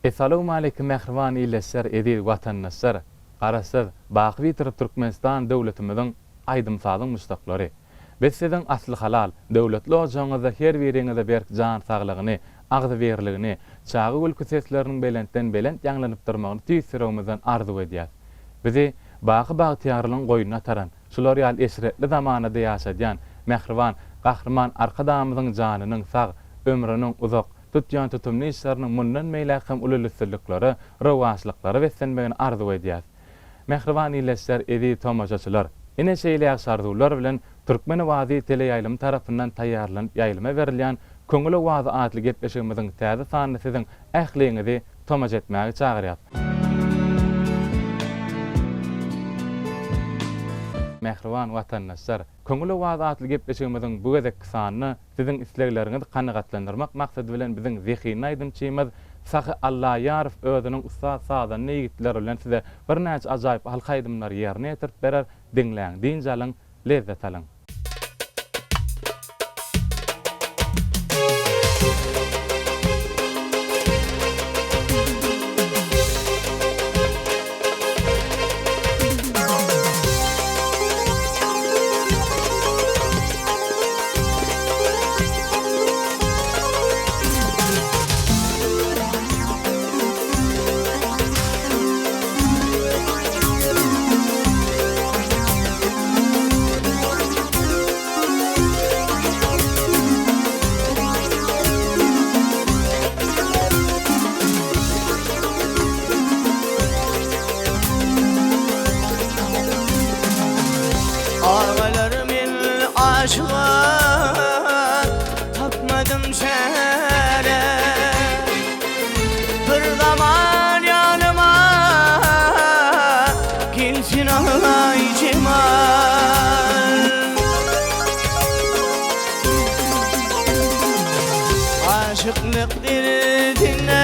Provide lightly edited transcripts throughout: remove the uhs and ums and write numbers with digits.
Assalamu alaykum mehriban ýyleşler, edil watandaşlar. Garasyz baky bitirip Türkmenistan döwletimiziň aýdymsalyň mustaqlary. Biz siziň asly halal döwletli ojaňyzda her biriňize berk jan saglygyny, agdy berligini, çagy ülke sesleriniň belentden belent ýanglanyp durmagyny tüýsüregimizden arzu edýär. Bizi baky bagtyarlyň goýuna taran, şular ýaly esretli zamanada ýaşadýan mehriban, gahrman arkadamyzyň janynyň sag, ömrüniň uzak tutýan tutumly işleriniň mundan meýlähem ululyslyklary, rowaçlyklary we senmegini arzu edýär. Mehriban ýyleşler, edi tomaşaçylar, ine şeýle ýaşardylar bilen Türkmen Owazy teleýaýlym tarapyndan taýýarlanyp ýaýlyma berilýän Köngül Owazy adly gepleşigimiziň täze sanyny siziň ähliňizi tomaş etmäge çagyrýar. Mehriban watandaşlar, Köngül Owazy adly gepleşigimiziň bu gezek sanyny siziň isleglerinizi kanagatlandyrmak maksady bilen biziň zihni aýdymçymyz Sahy Allah ýarif özüniň usta sadan ýigitler bilen size bir näçe ajaýyp halkaýdymlar ýerine ýetirip berer. Dinleň, dinjalyň, lezzet alyň. Tapmadım çare, bir zaman yanıma gelsin alay cemal. Aşıklık derdinden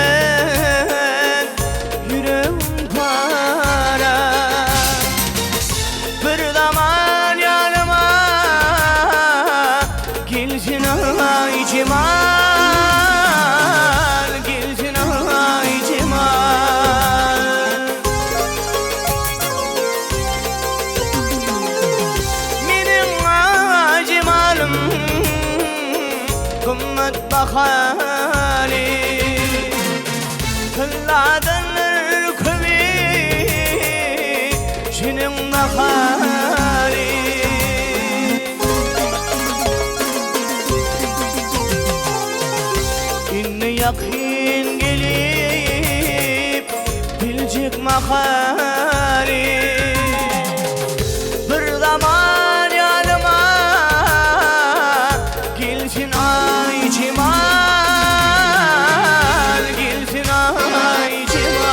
yüreğim para, bir zaman yanıma gelsin alay cemal, gelsin alay cemal. Menin cemalım kımmet bakali, kılladanır kövi şinin bakali. Yakin gelip bilecek makali, bir zaman yanıma gelsin ay cemal, gelsin ay cemal.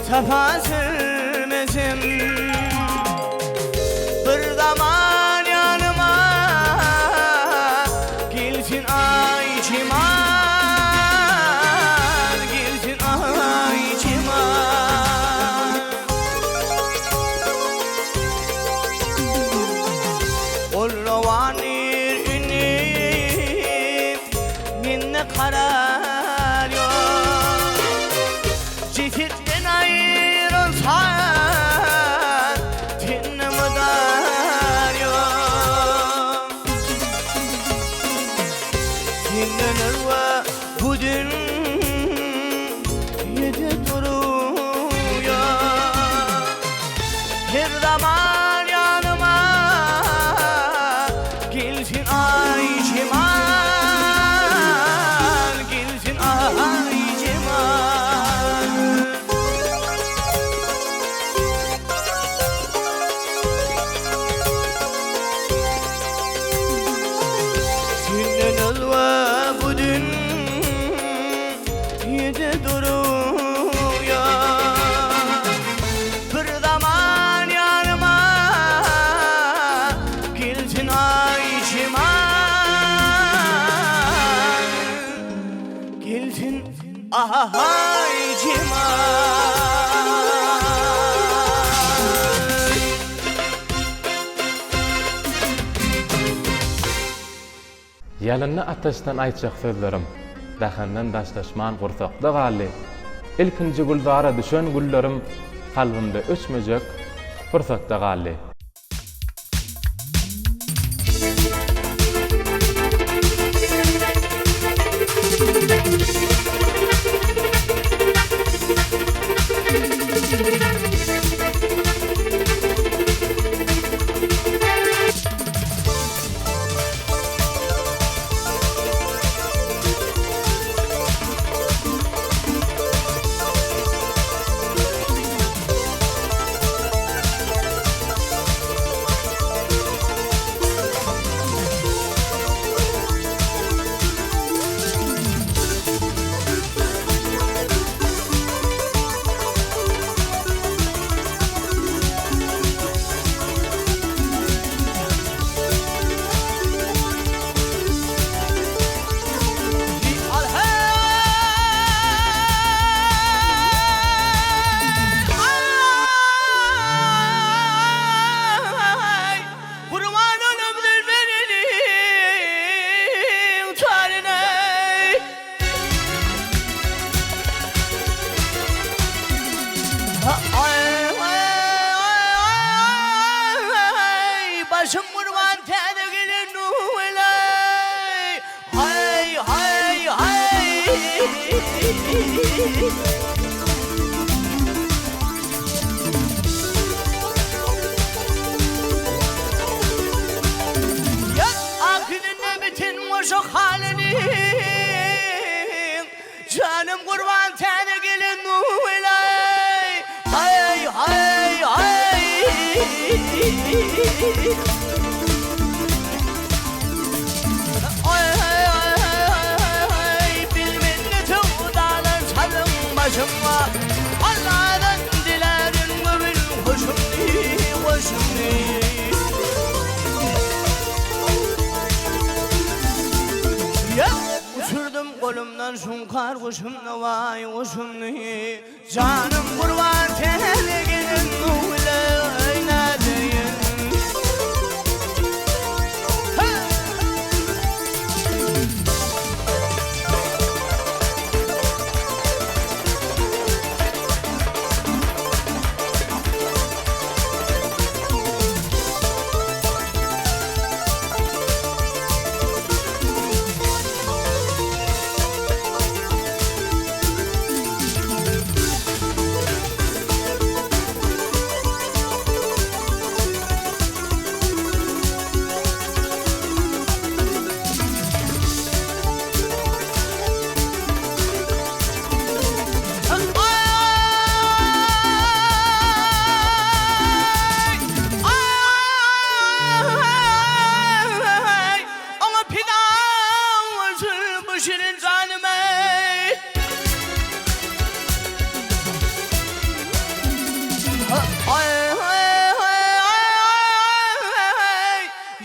Safa sürmezim, bir zaman yanıma gelsin ay cemal, gelsin ay cemal. Ol ravanir inip minne karar yok, cefirden ayrılsa yüzü duruyor. Bir zaman yanıma gelsin ay ciman, gelsin ay ciman. Ýalynny ateşden aýtjak sözlerim, dahandan daşlaşman gursakda galy. Ilkinji guldara düşen gullerim kalbymda öçmejek fursatda galy. Başım kurban tenegelin nuvelay. Hay hay hay. Ya akılına bütün boşuk halini, canım kurban tenegelin nuvelay. Hay hay hay. Ay ay ay ay, bilmenne tuğdalar çalın başıma. Allah'tan dilerim gönül hoşumni, hoşumni. Ya uçurdum kolumdan şunkar kuşumla vay kuşumni. Canım kurban tenele gelin nuhule oynadayım.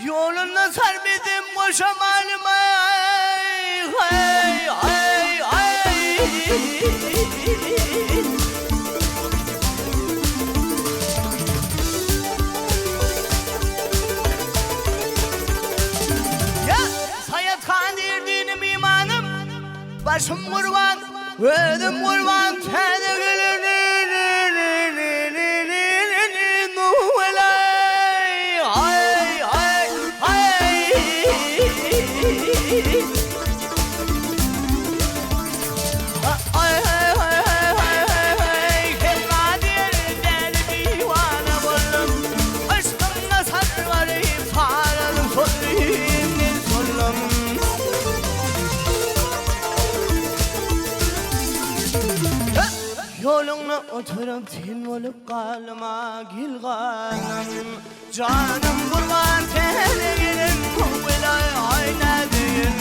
Yoluna sarbidim koşamalım ay ay ay ay. Ya sayat kandir dinim imanım, başım kurban, ödüm kurban, tene gelin. Yoluna oturup tin olup kalma gilganım. Canım kurban tene gelin kuvvelay oynadın.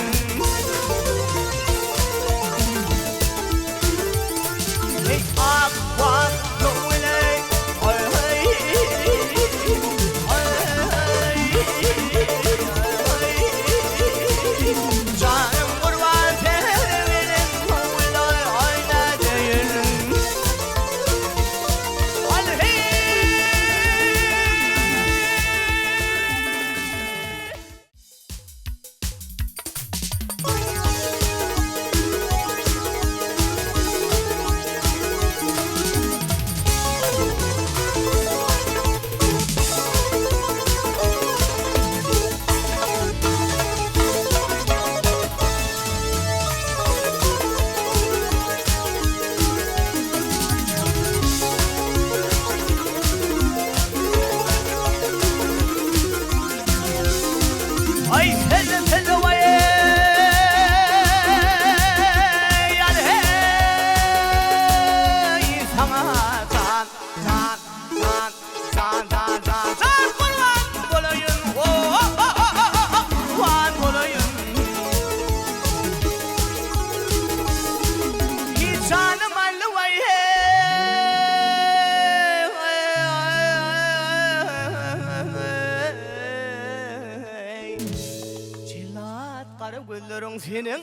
senin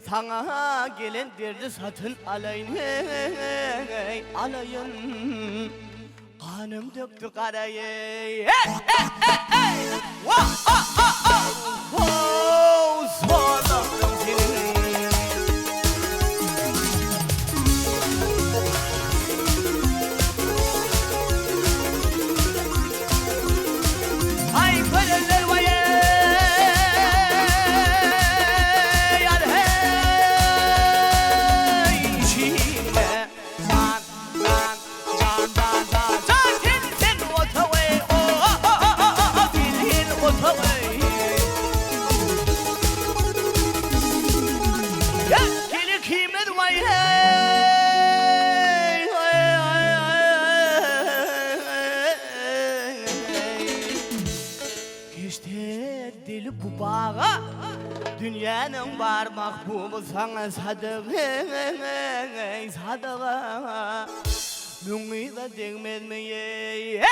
sana gelen derdi satın alayın alayın kanım döktü karayı zorladım seni ay pırırlar vay yar hey içime can sen otaway bilhin otaway ya kili kimet vay geçti deli bu bağa dünyanın var mahbubu sana sadığı sadığa Mümida değmez mi ye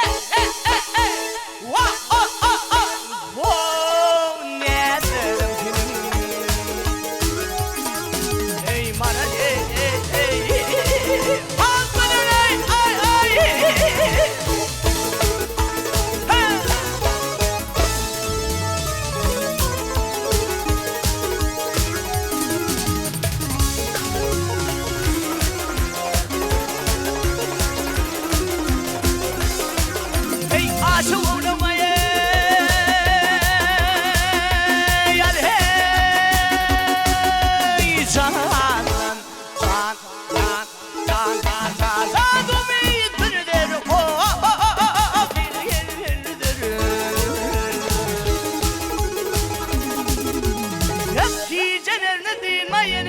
ne derim senin ey bana al bana ay hey aşık olamaya yar hey can dumaydır o Yaki cenerine dinmeyin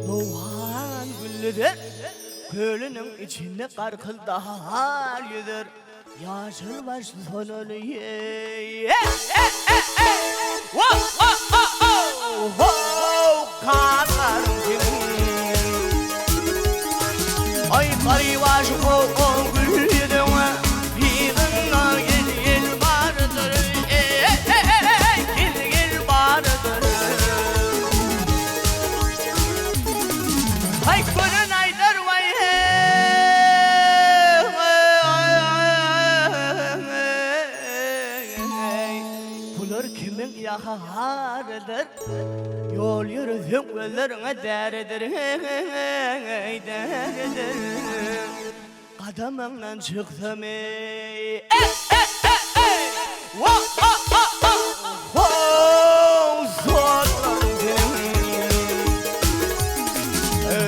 Doğan güllüdür Gölünün içinde karkıldar yüdür Yaşılbaş sonunu ye Karlarım senin Ay karivaş o güllüdür Yığınla gel vardır Gel vardır Ay kırın aylar vay Kulur kimin yaharıdır Yol yürüdüm göllerine derdir derdir Kadamından çıktım ey zorlarım seni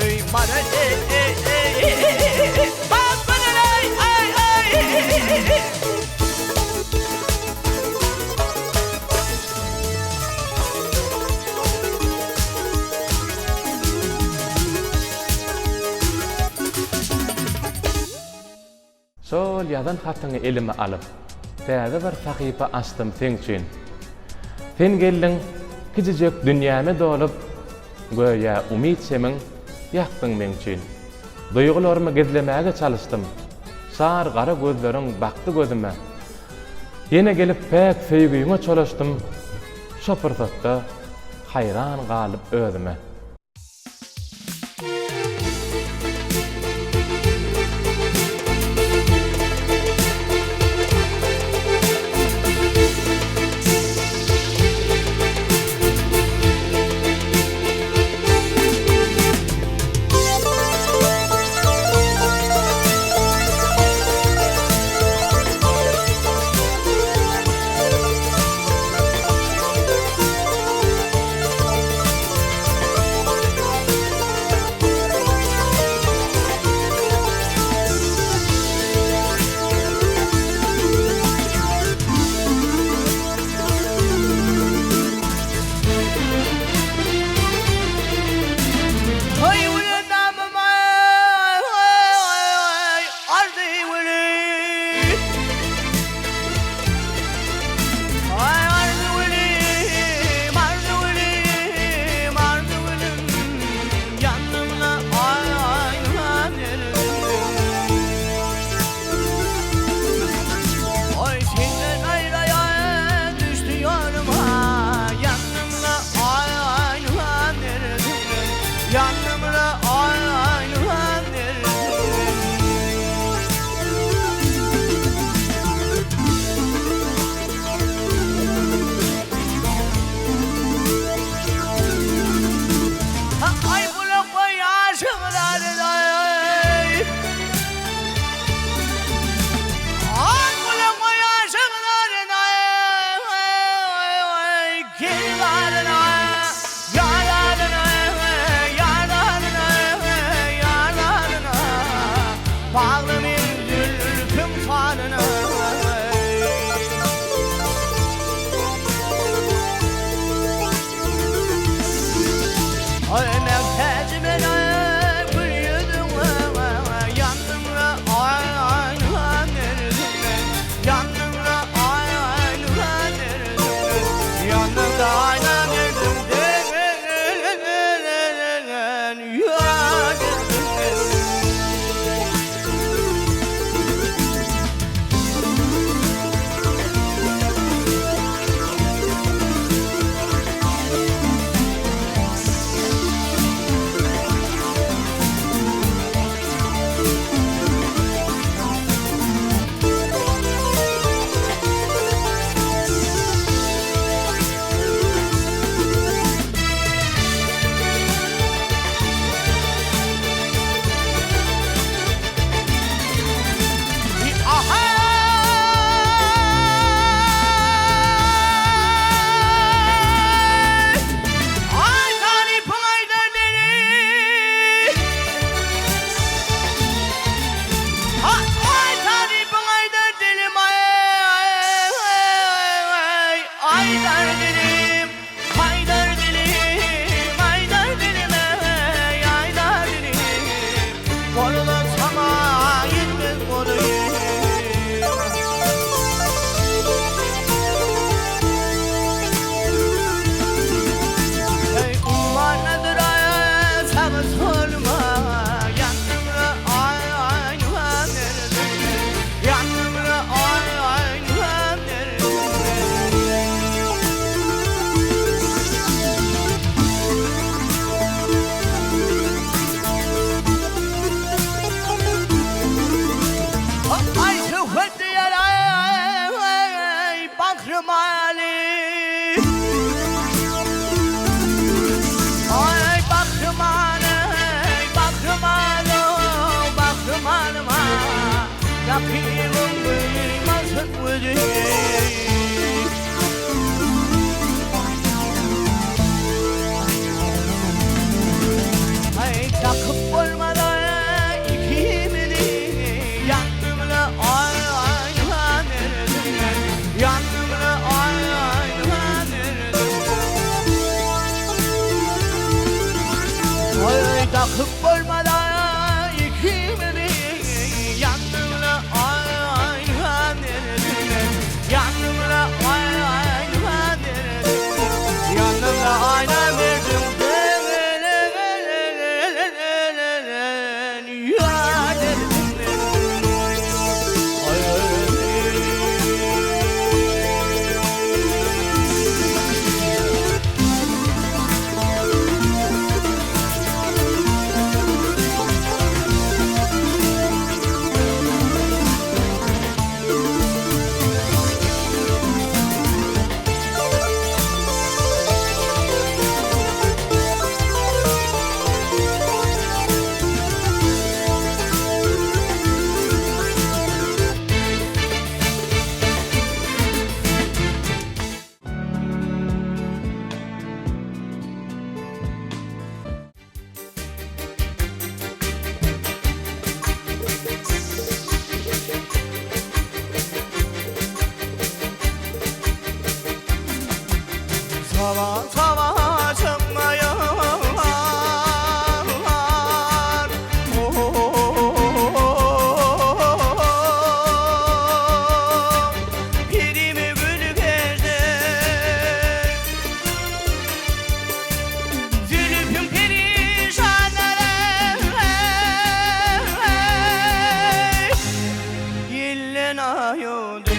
Ey bana bak bana ay Sol yadan hatyňy elime alyp, täze bir sahypa açdym sen üçin. Sen geldin, kijijek dünýäme dolup, göýe umyt şemiň ýakdyň men üçin. Duýgularymı gezlemäge çalyşdym. Sar gara gözleriň bakdy gözüme. Ýene gelip pek feýgüýüňe çolaşdym. Şo pyrsatda hayran galyp özüme. kirlarına yarlarına yarlarına yarlarına bağlı zülfüm fanına ay nefesime gül yüzüm yandım ve ay ay neredesin yandım ve ay ay neredesin yandım da ay takıp olmadan ikimizi yanımda ay ay neredesin yanımda ay ay neredesin yanımda ay neredesin Sabah sabah çınlıyor pirimi gül verdi zülfüm perişanlara yilleniyordu.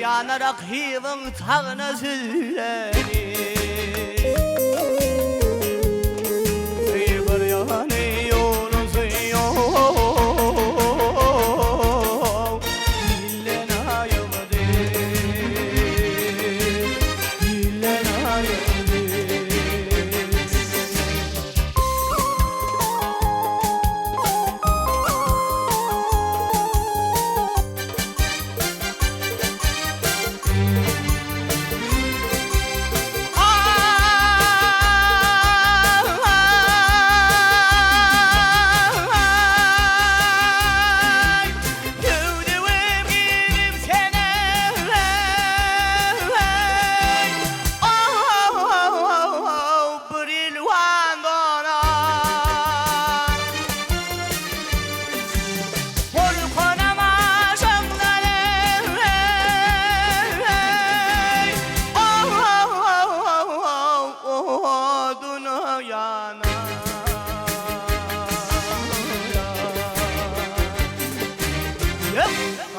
Yanarak hivin tağına zilleni bir yani yolun yok illenayımdı illenayımdı.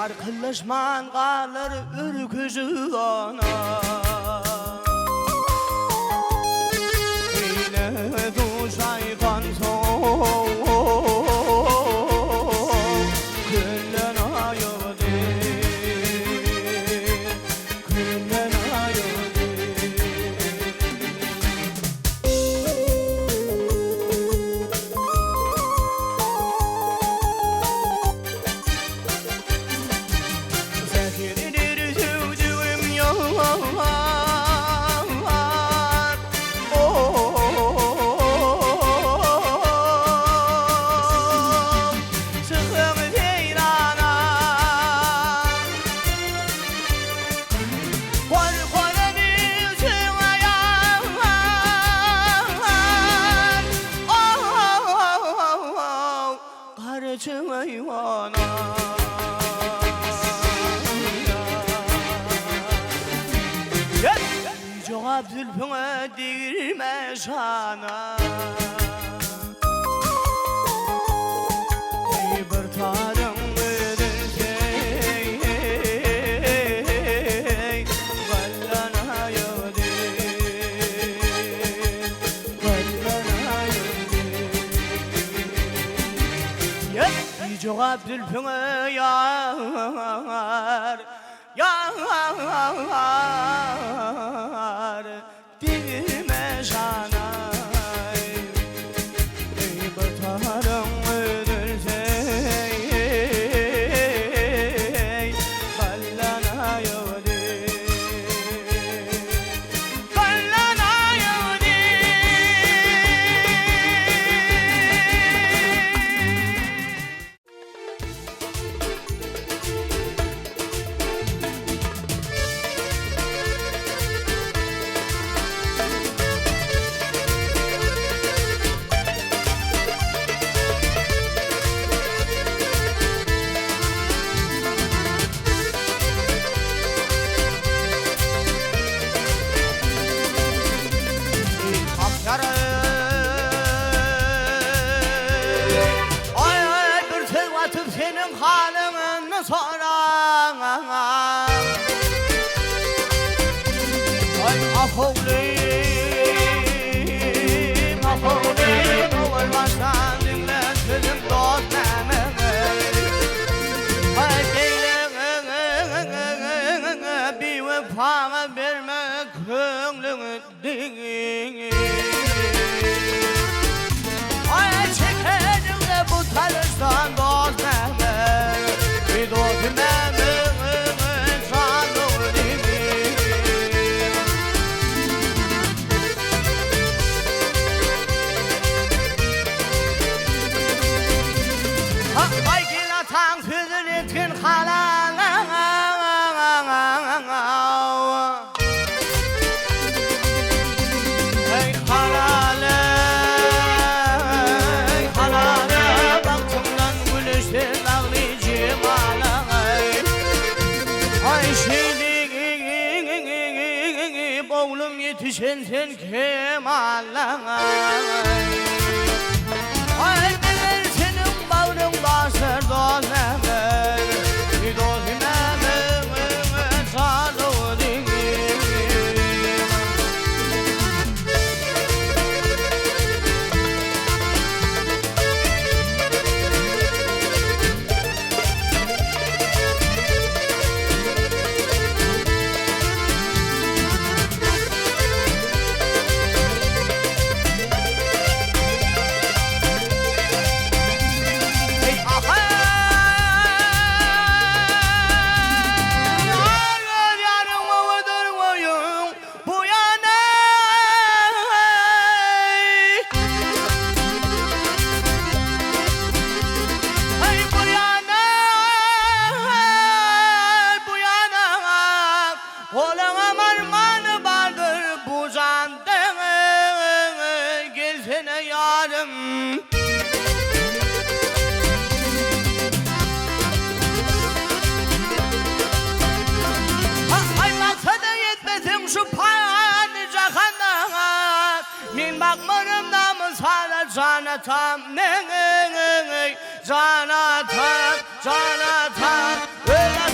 Arkadaşman kalır ürkücü ana Eyle duşay kan soğuk Küllen ayıdı Küllen ayıdı Zekeridir sevdiğim yollar Sıkım ceylana Kol kola bilsin ayağlar Karıcı hayvana Cevap zülfüne değirme şana Ey bir tarım ödülsey Vallana yödü Vallana yödü Cevap zülfüne yar Dilime şanay Ey batarım ödülsey Ballana yödü Ballana yödü Ay bir söz atıp senin halını soran Ay afoleyim olmazsan dinle sözüm dost Ay değilim bir vefana verme könlünü değil Ay çekerim de bu tanıştan dost Bir dost sandım değil Ay gila tan sözün etkin halana Hey halale Baktımdan gülüştür ağlayacağım ağlay Ay şeylik oğlum yetişen sen kim ağlay Ay neler senin bağrın basır dolanır Bir dolanır sarı değil Canatam, Canatam, Canatam,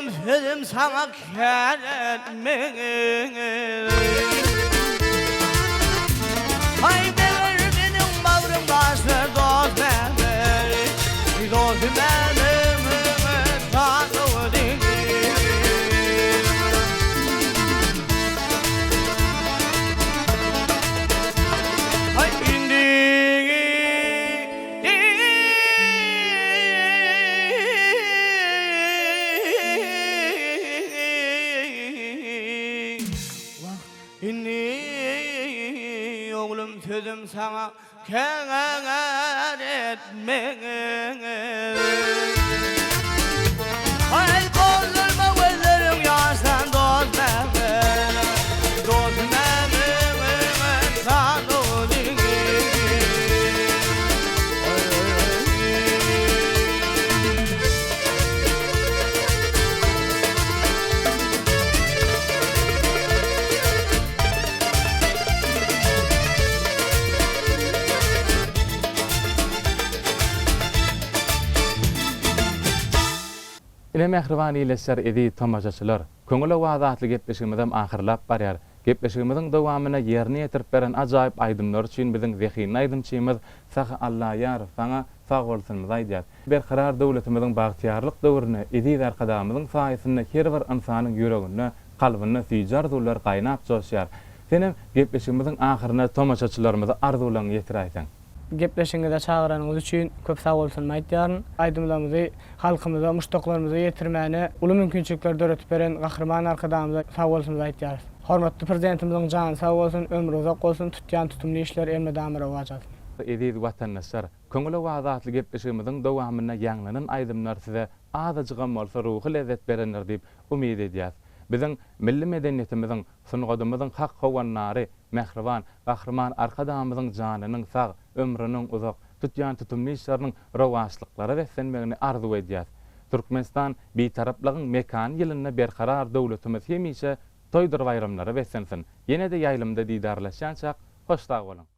oğlum sözüm sana kâr etmez. Hay beler benim bağrım başı dost beler, dost benim tanrı değil. Hay indi İnni oğlum sözüm sana kâr etmez. Hay bozulma gözlerim yaştan dost benim, dost benim tanrı değil. Ile mehriban ileser edi tamaşaçylar. Köňüle wazatly gepleşigimizem ahyrlap barýar. Gepleşigimiziň dowamyna ýerine ýetirip beren ajaýyp aýdymlar üçin biziň zehini aýdymçymyz Saha Allahyar saňa sag bolsunmyz aýdýar. Berkarar döwletimiziň bagtyarlyk döwrüne edi arkadamyzyň saýasyny her bir insanyň ýüregine, kalbyna süýjar dullar gaýnap joşýar. Senem gepleşigimiziň ahyryna tamaşaçylarymyza arzuwlaryňy ýetiräýsen. Gepleşiňizde çağıranýyz üçin köp sag bolsun aýdýaryn. Aýdymlarymyzy halkymyza, muşdaklarymyza ýetirmäne uly mümkinçilikler döretip beren gahrman arkadamyza sag bolsun aýdýar. Hormatly prezidentimiziň jany sag bolsun, ömrü uzak bolsun, tutýan tutumly işler elme damara wajat. Edil watandaşlar, köňüle wazatly gepleşigimiziň dowamyna ýanglanan aýdymlar size azajygam bolsa ruhy lezzet berenler diýip umyt edýär. Biziň milli medeniýetimiziň, sungadymyzyň hak howannary, mehriban, gahrman arkadamyzyň janynyň sag, ömrüniň uzak, tutýan tutumly işleriň rowaçlyklary beslenmegini arzu edýär. Türkmenistan betaraplygyň mekan ýylyna berkarar döwletimiz hemişe toýdur bayramlary beslensin. Ýene-de ýaýlymda didarlaşançak, hoşdaq bolun.